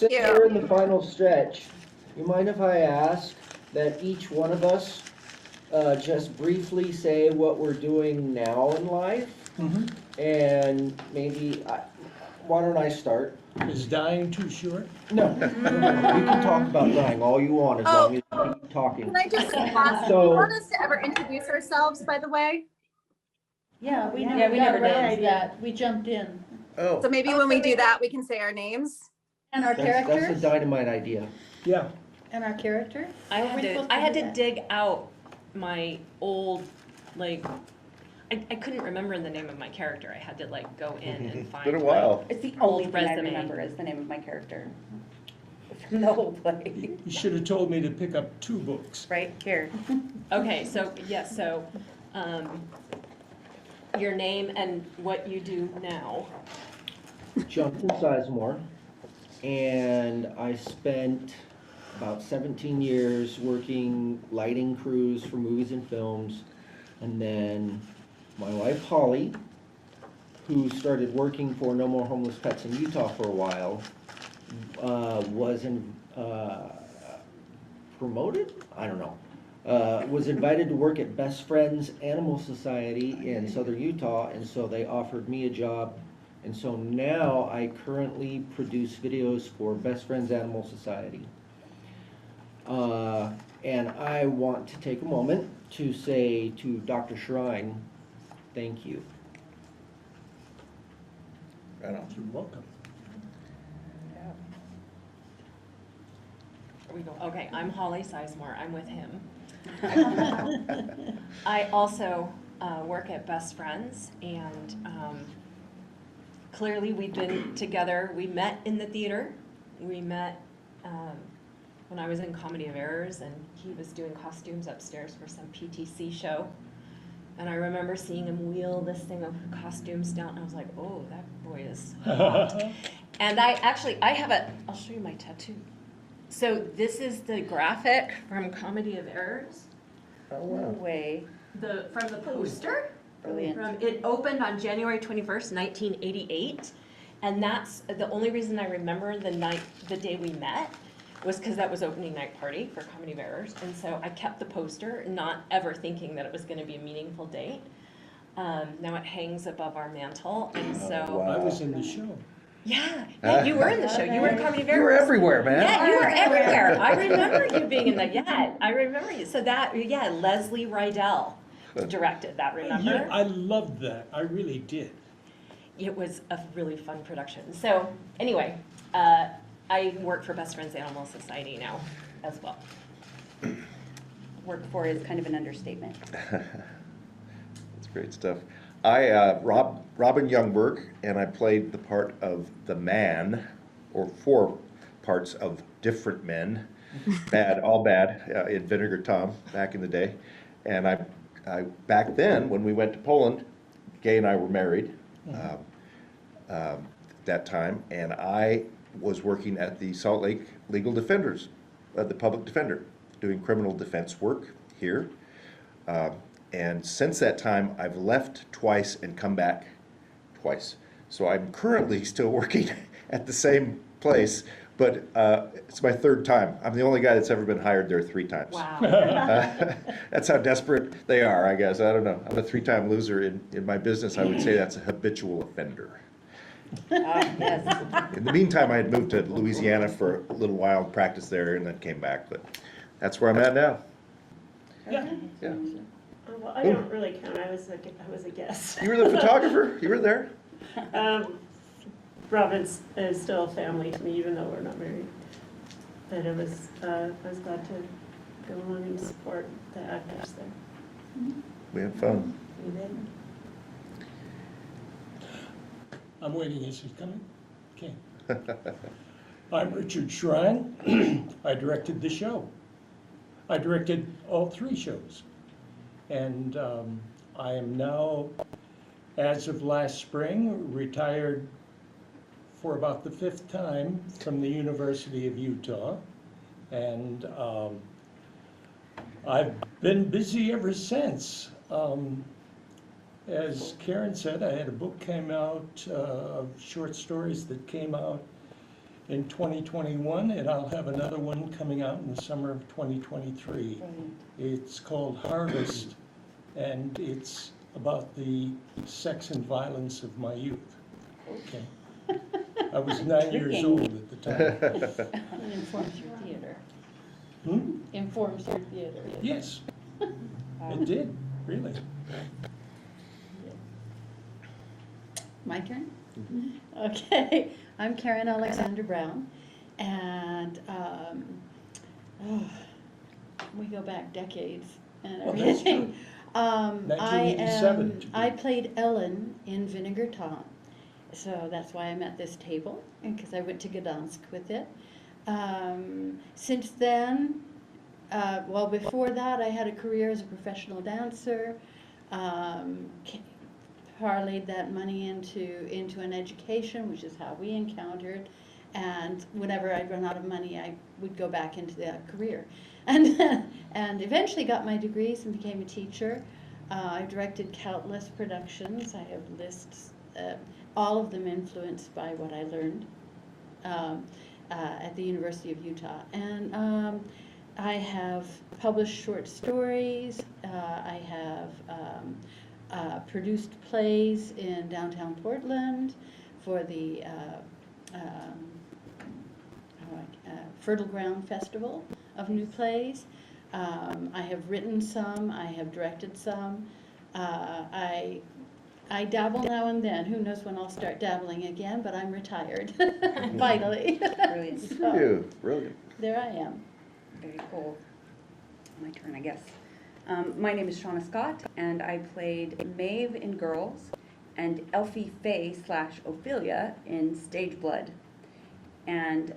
since we're in the final stretch, you mind if I ask that each one of us just briefly say what we're doing now in life? And maybe, why don't I start? Is dying too short? No, we can talk about dying all you want as long as you keep talking. Can I just ask, do you want us to ever introduce ourselves, by the way? Yeah, we Yeah, never we got never around did. to that. We jumped in. So maybe when we do that, we can say our names. And our That's a characters? dynamite idea. Yeah. And our character? I How are had we to, supposed I had do to that? dig out my old, like, I couldn't remember the name of my character. I had to like go in and find. Been a while. It's the only Old thing I resume. remember is the name of my character from the whole play. You should have told me to pick up 2 books. Right here. Okay, so, yes, so, your name and what you do now. Jonathan Sizemore, and I spent about 17 years working lighting crews for movies and films, and then my wife Holly, who started working for No More Homeless Pets in Utah for a while, was promoted? I don't know. Was invited to work at Best Friends Animal Society in southern Utah, and so they offered me a job. And so now I currently produce videos for Best Friends Animal Society. And I want to take a moment to say to Dr. Shrine, thank you. Right on. You're welcome. We go, okay, I'm Holly Sizemore, I'm with him. I also work at Best Friends, and clearly we've been together. We met in the theater. We met when I was in Comedy of Errors, and he was doing costumes upstairs for some PTC show. And I remember seeing him wheel this thing of costumes down, and I was like, oh, that boy is hot. And I'll show you my tattoo. So this is the graphic from Comedy of Errors. Oh, No wow. way. From the poster. Brilliant. It opened on January 21st, 1988. And that's the only reason I remember the day we met was because that was opening night party for Comedy of Errors. And so I kept the poster, not ever thinking that it was going to be a meaningful date. Now it hangs above our mantle. And so, wow. I was in the show. yeah, you were in the show. You were in Comedy of Errors. You were everywhere, man. Yeah, you were everywhere. I remember you being in the, I remember you. So Leslie Rydell directed that, remember? Yeah, I loved that. I really did. It was a really fun production. So anyway, I work for Best Friends Animal Society now as well. Work for is kind of an understatement. That's great stuff. Robin Youngberg, and I played the part of the man, or 4 parts of different men, all bad, in Vinegar Tom back in the day. And I back then, when we went to Poland, Gay and I were married that time, and I was working at the Salt Lake Legal Defenders, the public defender, doing criminal defense work here. And since that time, I've left twice and come back twice. So I'm currently still working at the same place, but it's my 3rd time. I'm the only guy that's ever been hired there 3 times. Wow. That's how desperate they are, I guess. I don't know. I'm a 3-time loser in my business. I would say that's a habitual offender. Yes. In the meantime, I had moved to Louisiana for a little while, practiced there, and then came back. But that's where I'm at now. Yeah. Yeah. Well, I don't really count. I was a guest. You were the photographer? You were there? Robin's is still family to me, even though we're not married. But I was glad to go along and support the actors there. We had fun. We did. I'm waiting. Is it coming? Okay. I'm Richard Shrine. I directed the show. I directed all 3 shows. And I am now, as of last spring, retired for about the 5th time from the University of Utah. And I've been busy ever since. As Karen said, I had a book came out of short stories that came out in 2021, and I'll have another one coming out in the summer of 2023. It's called Harvest, and it's about the sex and violence of my youth. Okay. I was 9 years old at the time. It informs your theater. Hmm? Informs your theater. Yes, it did, really. My turn? Okay, I'm Karen Alexander Brown, and we go back decades and Well, that's everything. I 1987 to be- I played Ellen in Vinegar Tom, so that's why I'm at this table, because I went to Gdansk with it. Since then, well, before that, I had a career as a professional dancer. Parlayed that money into an education, which is how we encountered. And whenever I'd run out of money, I would go back into that career. And eventually got my degrees and became a teacher. I directed countless productions. I have lists, all of them influenced by what I learned at the University of Utah. And I have published short stories. I have produced plays in downtown Portland for the Fertile Ground Festival of New Plays. I have written some, I have directed some. I dabble now and then. Who knows when I'll start dabbling again, but I'm retired, finally. Brilliant. Good for you, brilliant. There I am. Very cool. My turn, I guess. My name is Shauna Scott, and I played Maeve in Girls and Elfie Faye / Ophelia in Stage Blood. And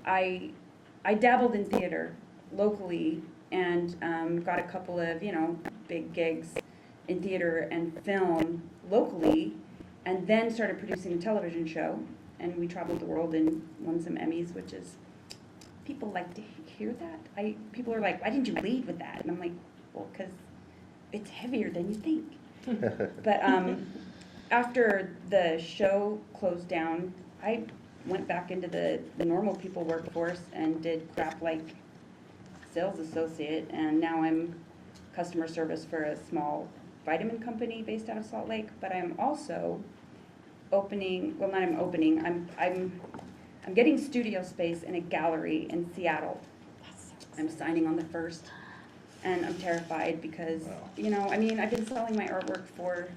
I dabbled in theater locally and got a couple of, big gigs in theater and film locally, and then started producing a television show. And we traveled the world and won some Emmys, which is, people like to hear that. People are like, why didn't you lead with that? And I'm like, well, because it's heavier than you think. But after the show closed down, I went back into the normal people workforce and did crap like sales associate, and now I'm customer service for a small vitamin company based out of Salt Lake. But I'm also opening, well, not I'm opening, I'm getting studio space in a gallery in Seattle. I'm signing on the 1st, and I'm terrified because, I've been selling my artwork for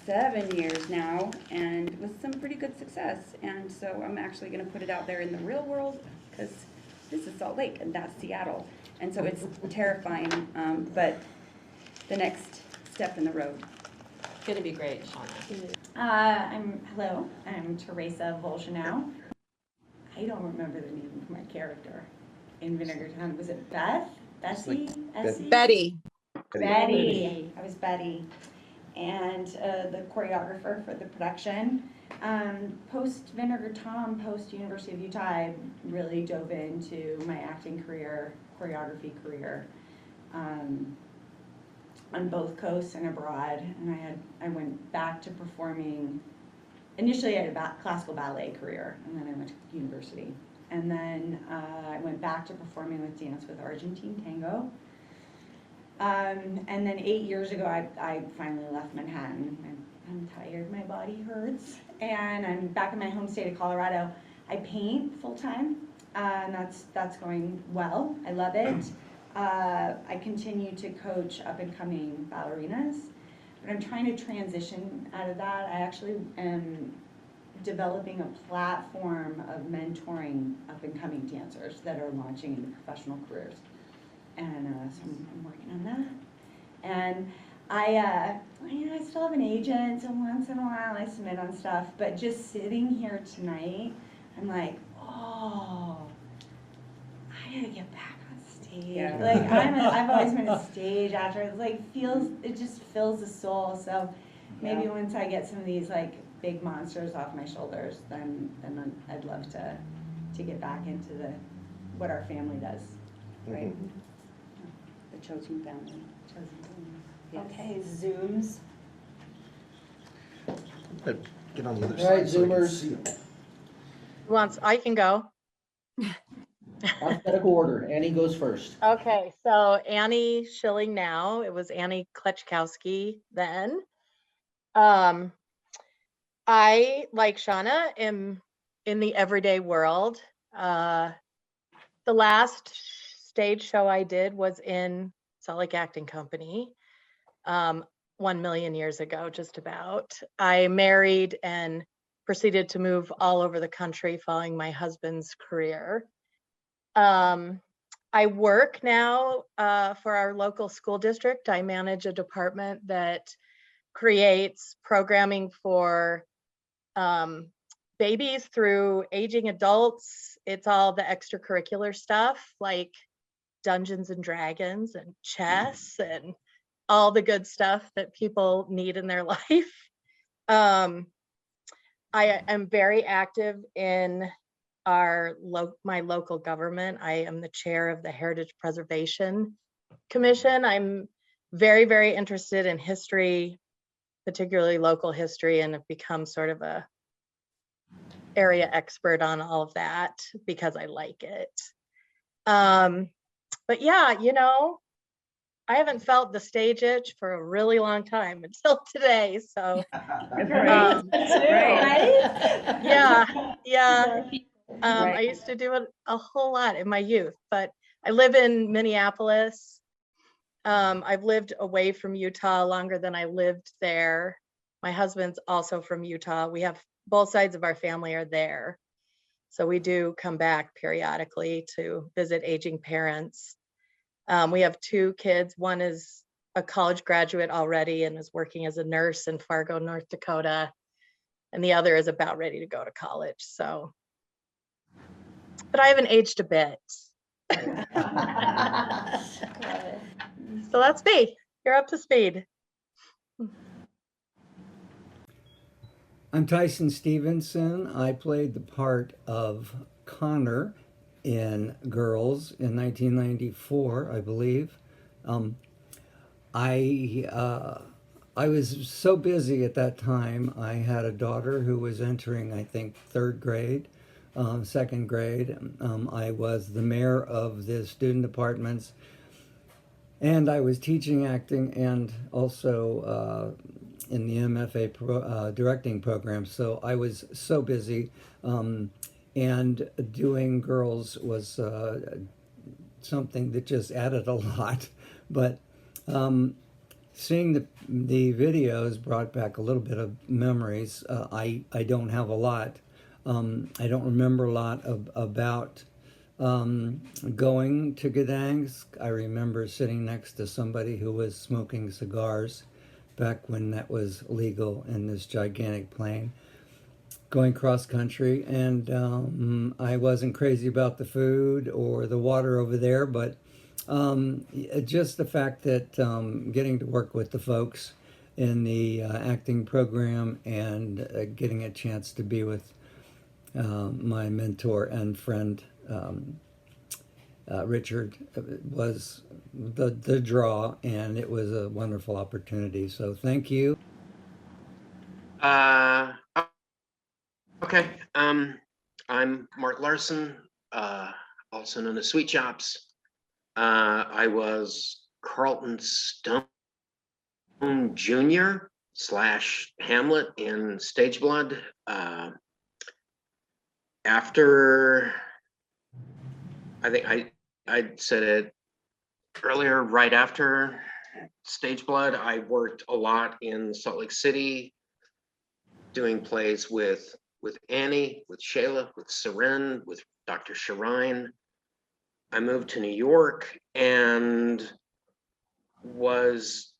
7 years now, and with some pretty good success. And so I'm actually going to put it out there in the real world, because this is Salt Lake and that's Seattle. And so it's terrifying, but the next step in the road. It's gonna be great, Shauna. Hello, I'm Teresa Volcanow. I don't remember the name of my character in Vinegar Town. Was it Beth? Bessie? Essie? Betty. Betty. I was Betty. And the choreographer for the production. Post Vinegar Tom, post University of Utah, I really dove into my acting career, choreography career. On both coasts and abroad, and I went back to performing. Initially, I had a classical ballet career, and then I went to university, and then I went back to performing with Dance with Argentine Tango. And then 8 years ago, I finally left Manhattan. I'm tired, my body hurts, and I'm back in my home state of Colorado. I paint full time, and that's going well. I love it. I continue to coach up-and-coming ballerinas, but I'm trying to transition out of that. I actually am developing a platform of mentoring up-and-coming dancers that are launching into professional careers, and so I'm working on that. And I still have an agent, so once in a while I submit on stuff, but just sitting here tonight, I'm like, oh, I gotta get back. Yeah. Like I've always been a stage actor. It's like it just fills the soul. So maybe once I get some of these like big monsters off my shoulders, then I'd love to get back into what our family does. Right. The chosen family. Chosen family. Yes. Okay, Zooms. Get on the other All right, side so I can Zoomers. see 'em. I can go. Alphabetical order. Annie goes first. Okay, so Annie Schilling now. It was Annie Kleczkowski then. I, like Shauna, am in the everyday world. The last stage show I did was in Salt Lake Acting Company, 1 million years ago, just about. I married and proceeded to move all over the country following my husband's career. I work now for our local school district. I manage a department that creates programming for babies through aging adults. It's all the extracurricular stuff like Dungeons and Dragons and chess and all the good stuff that people need in their life. I am very active in my local government. I am the chair of the Heritage Preservation Commission. I'm very, very interested in history, particularly local history, and have become sort of a area expert on all of that because I like it. But yeah, I haven't felt the stage itch for a really long time until today. So Right. yeah. I Right. used to do it a whole lot in my youth, but I live in Minneapolis. I've lived away from Utah longer than I lived there. My husband's also from Utah. We have both sides of our family are there. So we do come back periodically to visit aging parents. We have 2 kids. One is a college graduate already and is working as a nurse in Fargo, North Dakota. And the other is about ready to go to college. So, but I haven't aged a bit. So that's me. You're up to speed. I'm Tyson Stevenson. I played the part of Connor in Girls in 1994, I believe. I was so busy at that time. I had a daughter who was entering, I think, 3rd grade, 2nd grade. I was the mayor of the student departments, and I was teaching acting and also in the MFA directing program. So I was so busy, and doing Girls was something that just added a lot. But seeing the videos brought back a little bit of memories. I don't have a lot. I don't remember a lot about going to Gdansk. I remember sitting next to somebody who was smoking cigars back when that was legal in this gigantic plane, going cross country. And I wasn't crazy about the food or the water over there, but just the fact that getting to work with the folks in the acting program and getting a chance to be with my mentor and friend Richard was the draw, and it was a wonderful opportunity. So thank you. Okay. I'm Mark Larson, also known as Sweet Chops. I was Carlton Stone Jr. / Hamlet in Stage Blood. After, I think I said it earlier, right after Stage Blood, I worked a lot in Salt Lake City, doing plays with Annie, with Shayla, with Seren, with Dr. Shirine. I moved to New York and was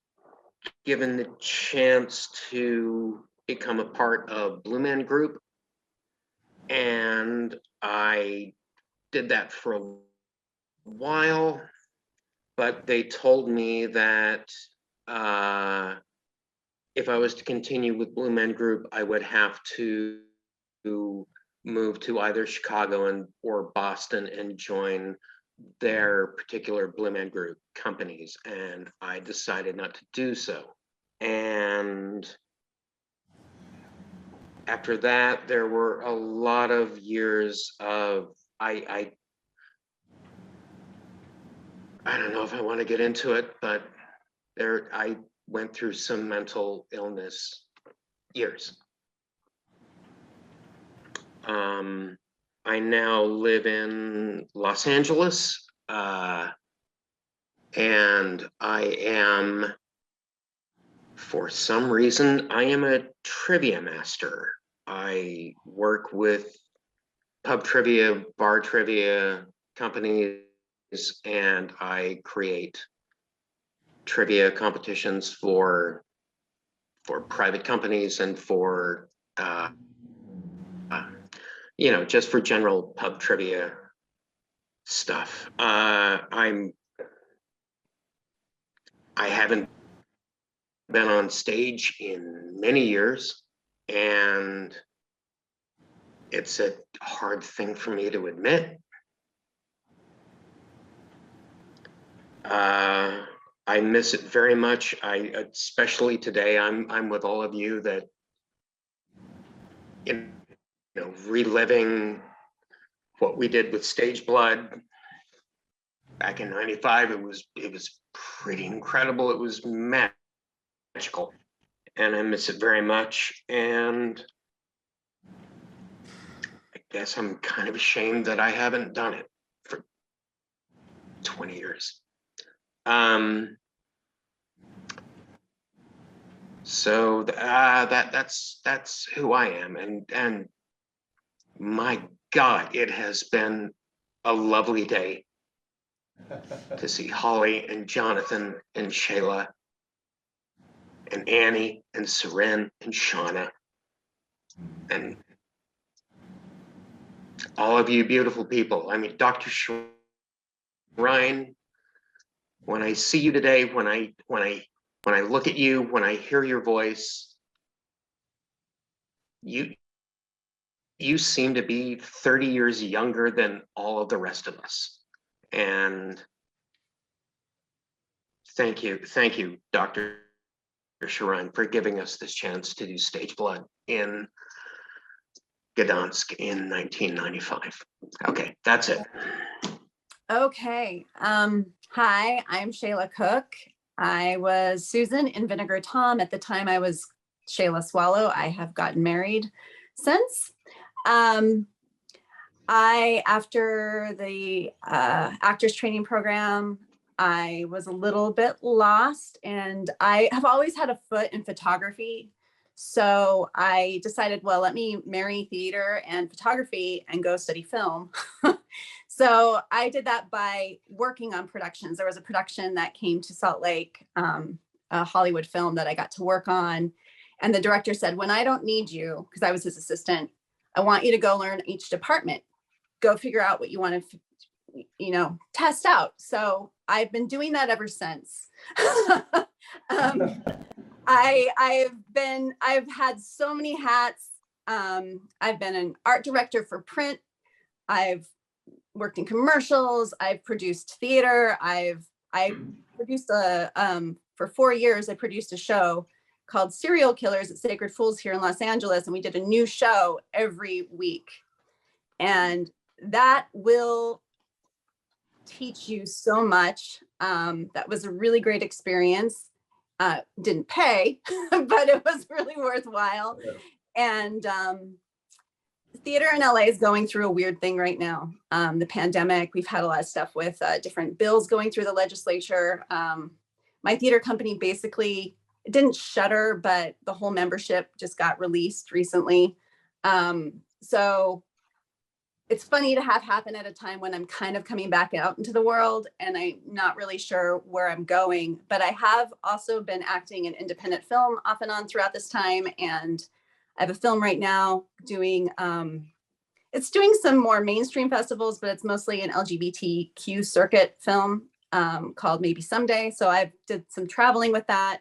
given the chance to become a part of Blue Man Group. And I did that for a while, but they told me that if I was to continue with Blue Man Group, I would have to move to either Chicago or Boston and join their particular Blue Man Group companies, and I decided not to do so. And after that, there were a lot of years of, I don't know if I want to get into it, but I went through some mental illness years. I now live in Los Angeles, and I am, for some reason, I am a trivia master. I work with pub trivia, bar trivia companies, and I create trivia competitions for private companies and for just for general pub trivia stuff. I haven't been on stage in many years, and it's a hard thing for me to admit. I miss it very much. Especially today, I'm with all of you that, reliving what we did with Stage Blood back in '95. It was pretty incredible. It was magical, and I miss it very much. And I guess I'm kind of ashamed that I haven't done it for 20 years. So that's who I am, and my God, it has been a lovely day to see Holly and Jonathan and Shayla and Annie and Seren and Shauna and all of you beautiful people. I mean, Dr. Shrine, when I see you today, when I look at you, when I hear your voice, you seem to be 30 years younger than all of the rest of us. And thank you, Dr. Shrine, for giving us this chance to do Stage Blood in Gdansk in 1995. Okay, that's it. Okay. Hi, I'm Shayla Cook. I was Susan in Vinegar Tom. At the time I was Shayla Swallow. I have gotten married since. After the actors training program, I was a little bit lost, and I have always had a foot in photography. So I decided, well, let me marry theater and photography and go study film. So I did that by working on productions. There was a production that came to Salt Lake, a Hollywood film that I got to work on. And the director said, when I don't need you, because I was his assistant, I want you to go learn each department. Go figure out what you want to, test out. So I've been doing that ever since. I've had so many hats. I've been an art director for print. I've worked in commercials. I've produced theater. I produced for 4 years, I produced a show called Serial Killers at Sacred Fools here in Los Angeles. And we did a new show every week. And that will teach you so much. That was a really great experience. Didn't pay, but it was really worthwhile. And theater in LA is going through a weird thing right now. The pandemic, we've had a lot of stuff with different bills going through the legislature. My theater company basically didn't shutter, but the whole membership just got released recently. So it's funny to have happen at a time when I'm kind of coming back out into the world and I'm not really sure where I'm going, but I have also been acting in independent film off and on throughout this time. And I have a film right now doing, it's doing some more mainstream festivals, but it's mostly an LGBTQ circuit film called Maybe Someday. So I did some traveling with that.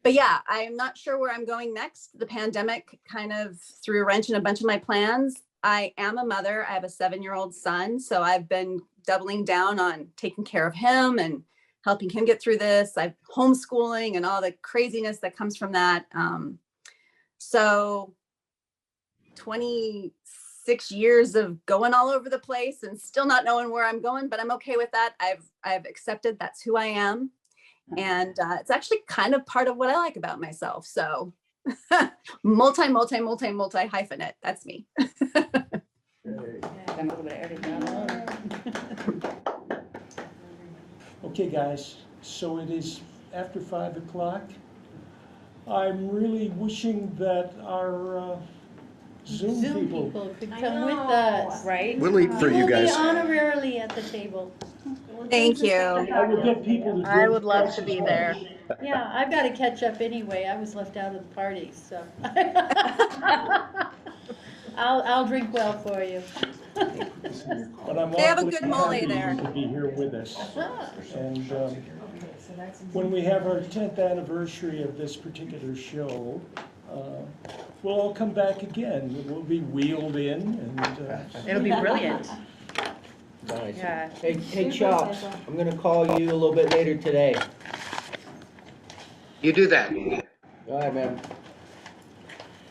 But yeah, I'm not sure where I'm going next. The pandemic kind of threw a wrench in a bunch of my plans. I am a mother. I have a 7-year-old son. So I've been doubling down on taking care of him and helping him get through this. I've homeschooling and all the craziness that comes from that. So 26 years of going all over the place and still not knowing where I'm going, but I'm okay with that. I've accepted that's who I am. And it's actually kind of part of what I like about myself. So multi hyphenate. That's me. I'm a little bit of everything. Okay, guys, so it is after 5 o'clock. I'm really wishing that our Zoom people, Could come with us. Right? We'll eat for you will guys. be honorarily at the table. Thank you. I will get people to. I drink would love twice to as be much. there. Yeah, I've got to catch up anyway. I was left out of the party, so. I'll drink well for you. But I'm They have a awfully good mole happy there. to be here with us. And when we have our 10th anniversary of this particular show, we'll all come back again. We'll be wheeled in and. It'll be brilliant. Nice. Yeah. Hey Chops, I'm gonna call you a little bit later today. You do that. All right, man.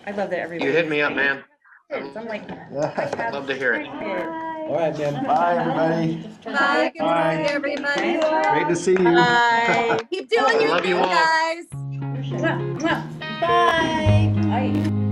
I love that everybody. You hit me up, man. I'm like, I have Love to hear it. All right, man. Bye, everybody. Bye. Good to see everybody. Great to see you. Bye. Keep doing your Love you thing, all. guys. Mwah, mwah. Bye. Bye.